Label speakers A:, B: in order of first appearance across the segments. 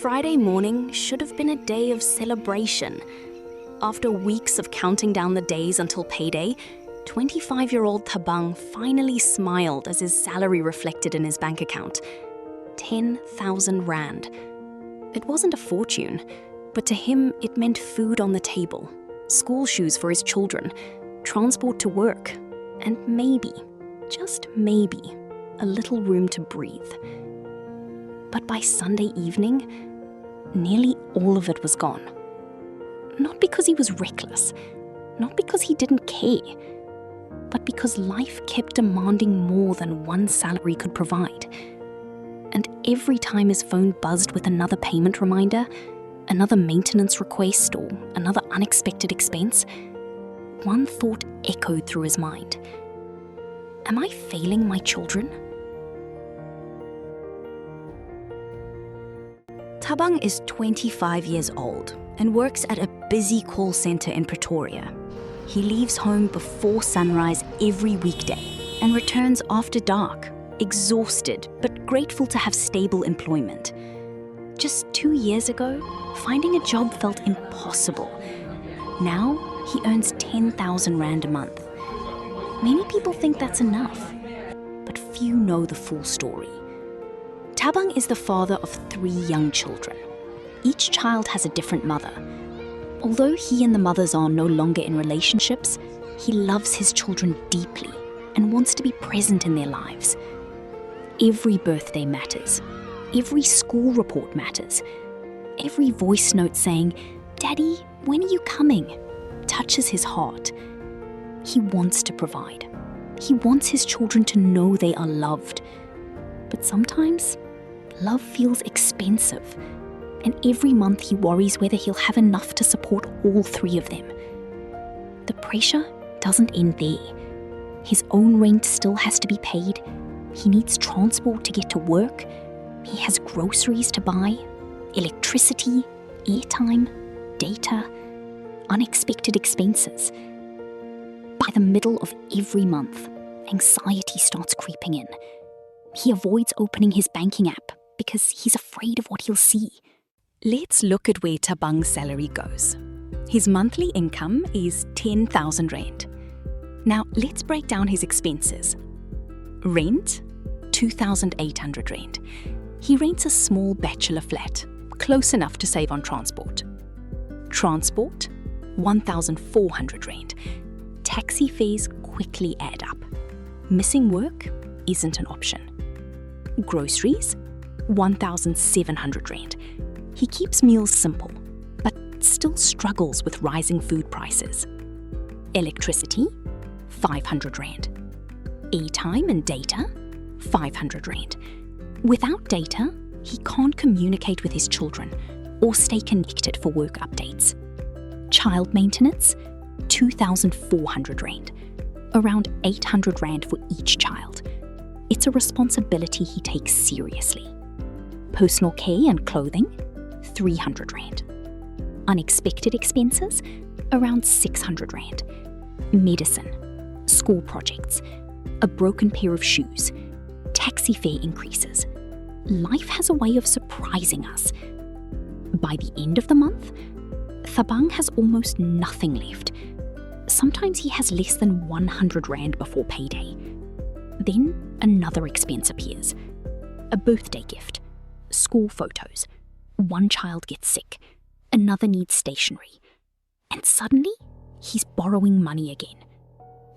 A: Friday morning should have been a day of celebration. After weeks of counting down the days until payday, 25-year-old Thabang finally smiled as his salary reflected in his bank account. 10,000 rand. It wasn't a fortune, but to him it meant food on the table, school shoes for his children, transport to work, and maybe, just maybe, a little room to breathe. But by Sunday evening, nearly all of it was gone. Not because he was reckless, not because he didn't care, but because life kept demanding more than one salary could provide. And every time his phone buzzed with another payment reminder, another maintenance request, or another unexpected expense, one thought echoed through his mind. Am I failing my children? Thabang is 25 years old and works at a busy call center in Pretoria. He leaves home before sunrise every weekday and returns after dark, exhausted but grateful to have stable employment. Just 2 years ago, finding a job felt impossible. Now, he earns 10,000 rand a month. Many people think that's enough, but few know the full story. Thabang is the father of 3 young children. Each child has a different mother. Although he and the mothers are no longer in relationships, he loves his children deeply and wants to be present in their lives. Every birthday matters. Every school report matters. Every voice note saying, "Daddy, when are you coming?" touches his heart. He wants to provide. He wants his children to know they are loved. But sometimes, love feels expensive. And every month he worries whether he'll have enough to support all 3 of them. The pressure doesn't end there. His own rent still has to be paid. He needs transport to get to work. He has groceries to buy, electricity, airtime, data, unexpected expenses. By the middle of every month, anxiety starts creeping in. He avoids opening his banking app because he's afraid of what he'll see. Let's look at where Thabang's salary goes. His monthly income is 10,000 rand. Now, let's break down his expenses. Rent, 2,800 rand. He rents a small bachelor flat, close enough to save on transport. Transport, 1,400 rand. Taxi fares quickly add up. Missing work isn't an option. Groceries, 1,700 rand. He keeps meals simple, but still struggles with rising food prices. Electricity, 500 rand. Airtime and data, 500 rand. Without data, he can't communicate with his children or stay connected for work updates. Child maintenance, 2,400 rand. Around 800 rand for each child. It's a responsibility he takes seriously. Personal care and clothing, 300 rand. Unexpected expenses, around 600 rand. Medicine, school projects, a broken pair of shoes, taxi fare increases. Life has a way of surprising us. By the end of the month, Thabang has almost nothing left. Sometimes he has less than 100 rand before payday. Then another expense appears. A birthday gift, school photos. One child gets sick, another needs stationery. And suddenly, he's borrowing money again.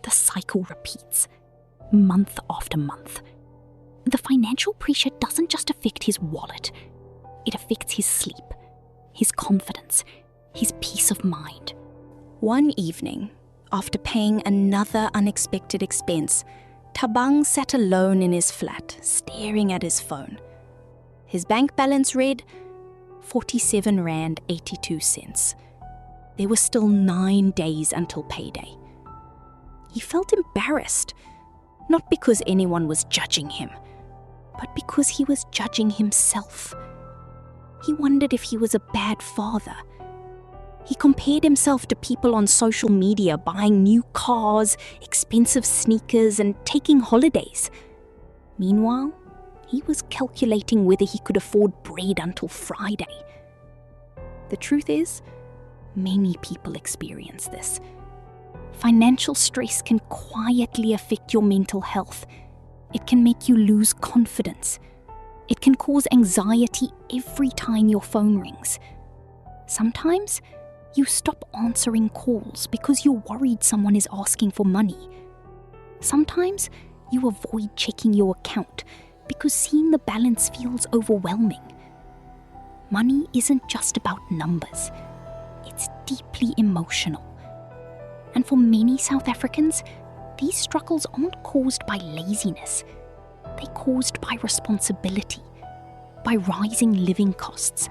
A: The cycle repeats, month after month. The financial pressure doesn't just affect his wallet. It affects his sleep, his confidence, his peace of mind. One evening, after paying another unexpected expense, Thabang sat alone in his flat, staring at his phone. His bank balance read 47 rand 82 cents. There were still 9 days until payday. He felt embarrassed, not because anyone was judging him, but because he was judging himself. He wondered if he was a bad father. He compared himself to people on social media buying new cars, expensive sneakers, and taking holidays. Meanwhile, He was calculating whether he could afford bread until Friday. The truth is, many people experience this. Financial stress can quietly affect your mental health. It can make you lose confidence. It can cause anxiety every time your phone rings. Sometimes, you stop answering calls because you're worried someone is asking for money. Sometimes, you avoid checking your account because seeing the balance feels overwhelming. Money isn't just about numbers. It's deeply emotional. And for many South Africans, these struggles aren't caused by laziness. They're caused by responsibility, by rising living costs,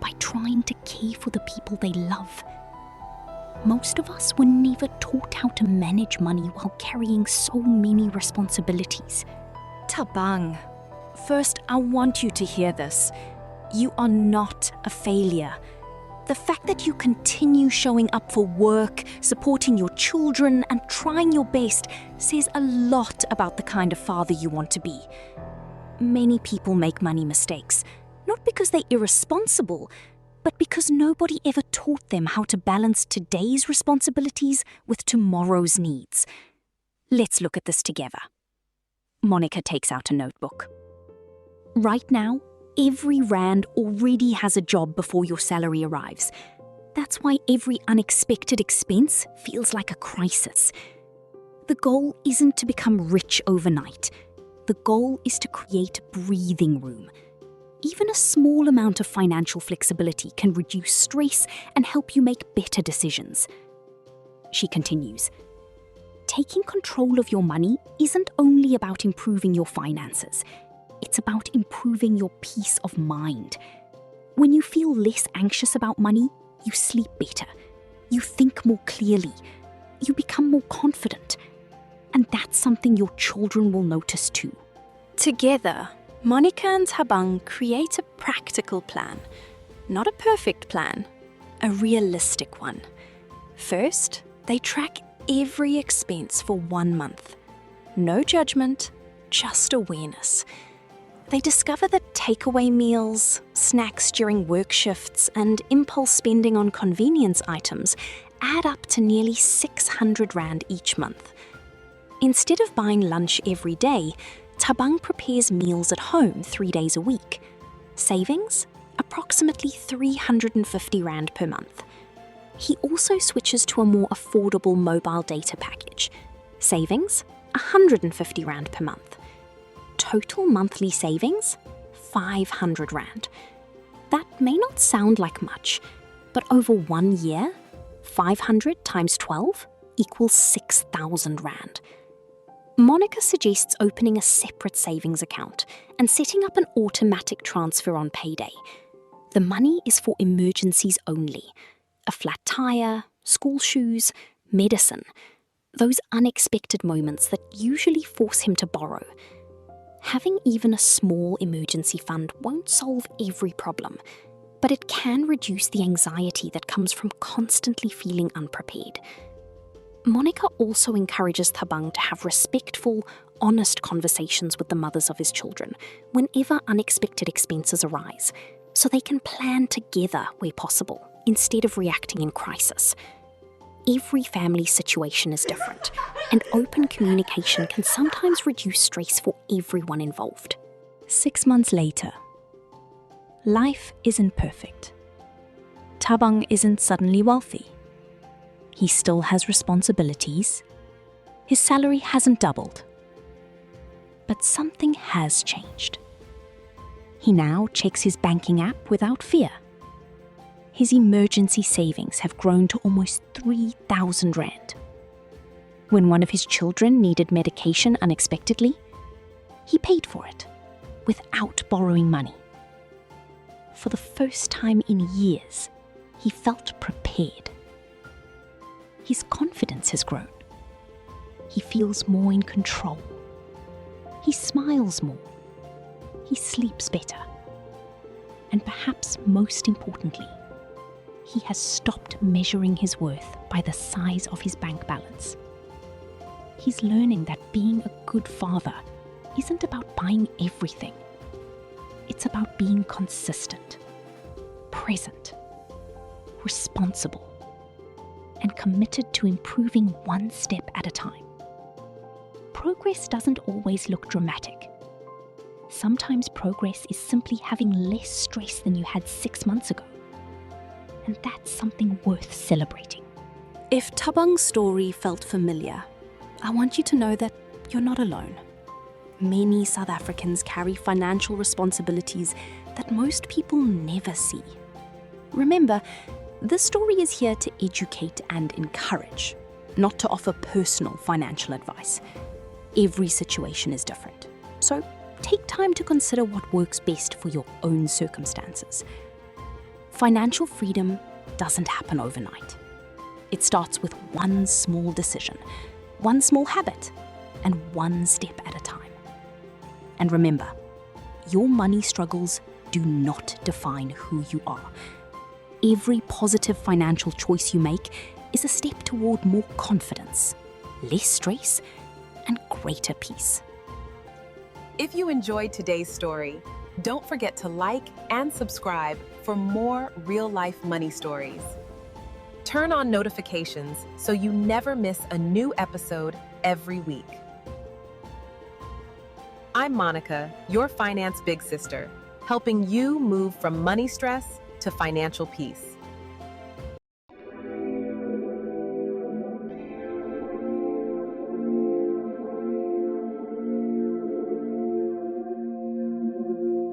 A: by trying to care for the people they love. Most of us were never taught how to manage money while carrying so many responsibilities.
B: Thabang, first I want you to hear this. You are not a failure. The fact that you continue showing up for work, supporting your children, and trying your best says a lot about the kind of father you want to be. Many people make money mistakes, not because they're irresponsible, but because nobody ever taught them how to balance today's responsibilities with tomorrow's needs. Let's look at this together. Monica takes out a notebook. Right now, every rand already has a job before your salary arrives. That's why every unexpected expense feels like a crisis. The goal isn't to become rich overnight. The goal is to create breathing room. Even a small amount of financial flexibility can reduce stress and help you make better decisions. She continues, taking control of your money isn't only about improving your finances. It's about improving your peace of mind. When you feel less anxious about money, you sleep better. You think more clearly. You become more confident. And that's something your children will notice too.
C: Together, Monica and Thabang create a practical plan. Not a perfect plan, a realistic one. First, they track every expense for 1 month. No judgment, just awareness. They discover that takeaway meals, snacks during work shifts, and impulse spending on convenience items add up to nearly 600 rand each month. Instead of buying lunch every day, Thabang prepares meals at home 3 days a week. Savings? Approximately 350 rand per month. He also switches to a more affordable mobile data package. Savings? 150 rand per month. Total monthly savings? 500 rand. That may not sound like much, but over 1 year, 500 times 12 equals 6,000 rand. Monica suggests opening a separate savings account and setting up an automatic transfer on payday. The money is for emergencies only. A flat tire, school shoes, medicine. Those unexpected moments that usually force him to borrow. Having even a small emergency fund won't solve every problem, but it can reduce the anxiety that comes from constantly feeling unprepared. Monica also encourages Thabang to have respectful, honest conversations with the mothers of his children whenever unexpected expenses arise, so they can plan together where possible, instead of reacting in crisis. Every family situation is different, and open communication can sometimes reduce stress for everyone involved.
B: 6 months later, life isn't perfect. Thabang isn't suddenly wealthy. He still has responsibilities. His salary hasn't doubled. But something has changed. He now checks his banking app without fear. His emergency savings have grown to almost 3,000 rand. When one of his children needed medication unexpectedly, he paid for it without borrowing money. For the first time in years, he felt prepared. His confidence has grown. He feels more in control. He smiles more. He sleeps better. And perhaps most importantly, he has stopped measuring his worth by the size of his bank balance. He's learning that being a good father isn't about buying everything. It's about being consistent, present, responsible, and committed to improving one step at a time. Progress doesn't always look dramatic. Sometimes progress is simply having less stress than you had 6 months ago. And that's something worth celebrating.
C: If Thabang's story felt familiar, I want you to know that you're not alone. Many South Africans carry financial responsibilities that most people never see. Remember, this story is here to educate and encourage, not to offer personal financial advice. Every situation is different, so take time to consider what works best for your own circumstances. Financial freedom doesn't happen overnight. It starts with one small decision, one small habit, and one step at a time. And remember, your money struggles do not define who you are. Every positive financial choice you make is a step toward more confidence, less stress, and greater peace.
D: If you enjoyed today's story, don't forget to like and subscribe for more real-life money stories. Turn on notifications so you never miss a new episode every week. I'm Monica, your finance big sister, helping you move from money stress to financial peace.